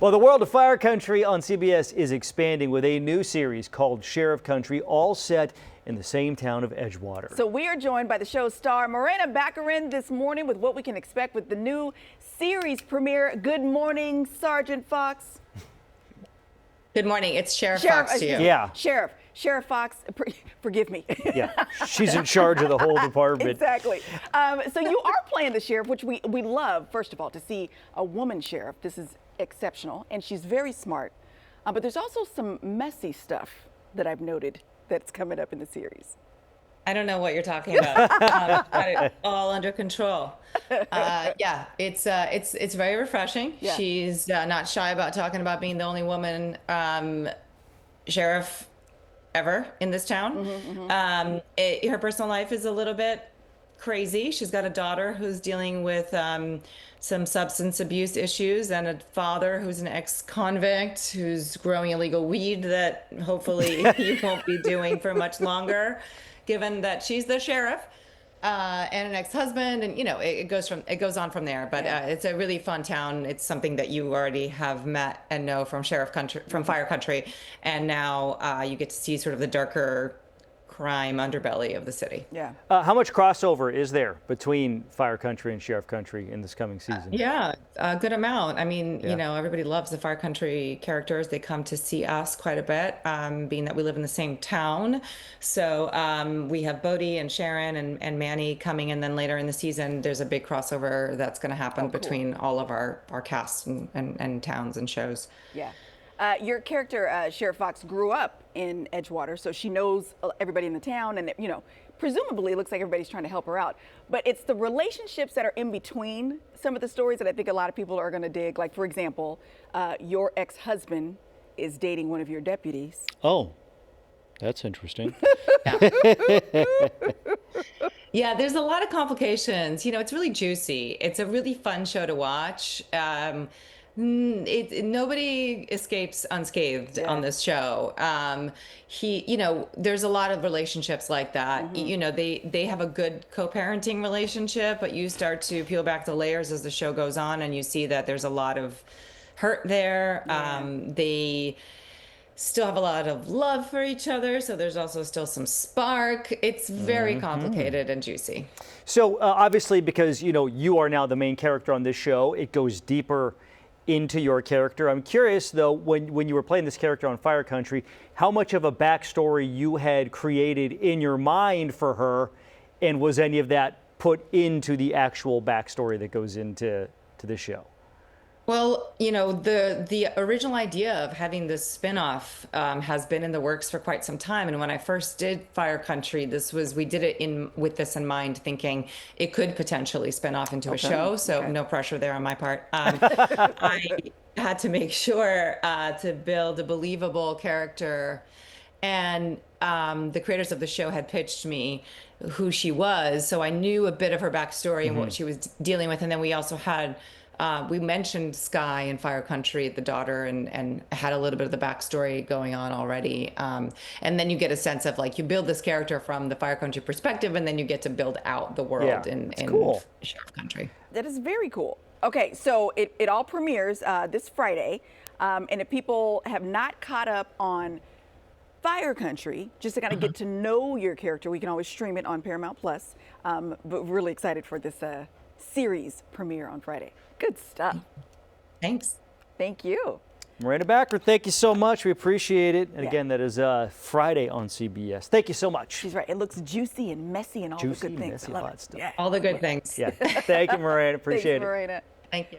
Well, the world of fire country on CBS is expanding with a new series called Sheriff Country, all set in the same town of Edgewater. So we are joined by the show's star, Morena Baccarin, this morning with what we can expect with the new series premiere. Good morning, Sergeant Fox. Good morning. It's Sheriff Fox to you. Yeah. Sheriff Fox, forgive me. Yeah, she's in charge of the whole department. Exactly. So you are playing the sheriff, which we love, first of all, to see a woman sheriff. This is exceptional, and she's very smart. But there's also some messy stuff that I've noted that's coming up in the series. I don't know what you're talking about. Got it all under control. Yeah, it's very refreshing. Yeah. She's not shy about talking about being the only woman sheriff ever in this town. Her personal life is a little bit crazy. She's got a daughter who's dealing with some substance abuse issues and a father who's an ex-convict who's growing illegal weed that hopefully he won't be doing for much longer, given that she's the sheriff, and an ex-husband, and it goes on from there. But it's a really fun town. It's something that you already have met and know from Fire Country, and now you get to see sort of the darker crime underbelly of the city. Yeah. How much crossover is there between Fire Country and Sheriff Country in this coming season? Yeah, a good amount. I mean, everybody loves the Fire Country characters. They come to see us quite a bit, being that we live in the same town. So we have Bodie and Sharon and Manny coming, and then later in the season, there's a big crossover that's going to happen between all of our casts and towns and shows. Yeah. Your character, Sheriff Fox, grew up in Edgewater, so she knows everybody in the town, and presumably it looks like everybody's trying to help her out. But it's the relationships that are in between some of the stories that I think a lot of people are going to dig. Like, for example, your ex-husband is dating one of your deputies. Oh, that's interesting. Yeah, there's a lot of complications. It's really juicy. It's a really fun show to watch. Nobody escapes unscathed on this show. There's a lot of relationships like that. They have a good co-parenting relationship, but you start to peel back the layers as the show goes on, and you see that there's a lot of hurt there. They still have a lot of love for each other, so there's also still some spark. It's very complicated and juicy. So obviously, because you are now the main character on this show, it goes deeper into your character. I'm curious though, when you were playing this character on Fire Country, how much of a backstory you had created in your mind for her, and was any of that put into the actual backstory that goes into the show? Well, the original idea of having this spin-off has been in the works for quite some time. And when I first did Fire Country, we did it with this in mind, thinking it could potentially spin off into a show. So no pressure there on my part. I had to make sure to build a believable character. And the creators of the show had pitched me who she was. So I knew a bit of her backstory and what she was dealing with. And then we also had we mentioned Sky in Fire Country, the daughter, and had a little bit of the backstory going on already. And then you get a sense of you build this character from the Fire Country perspective, and then you get to build out the world in Sheriff Country. That is very cool. Okay, so it all premieres this Friday. And if people have not caught up on Fire Country, just to kind of get to know your character, we can always stream it on Paramount Plus. But really excited for this series premiere on Friday. Good stuff. Thanks. Thank you. Morena Baccarin, thank you so much. We appreciate it. And again, that is Friday on CBS. Thank you so much. She's right. It looks juicy and messy and all the good things. Juicy, messy, hot stuff. All the good things. Yeah. Thank you, Morena. Appreciate it. Thanks, Morena. Thank you.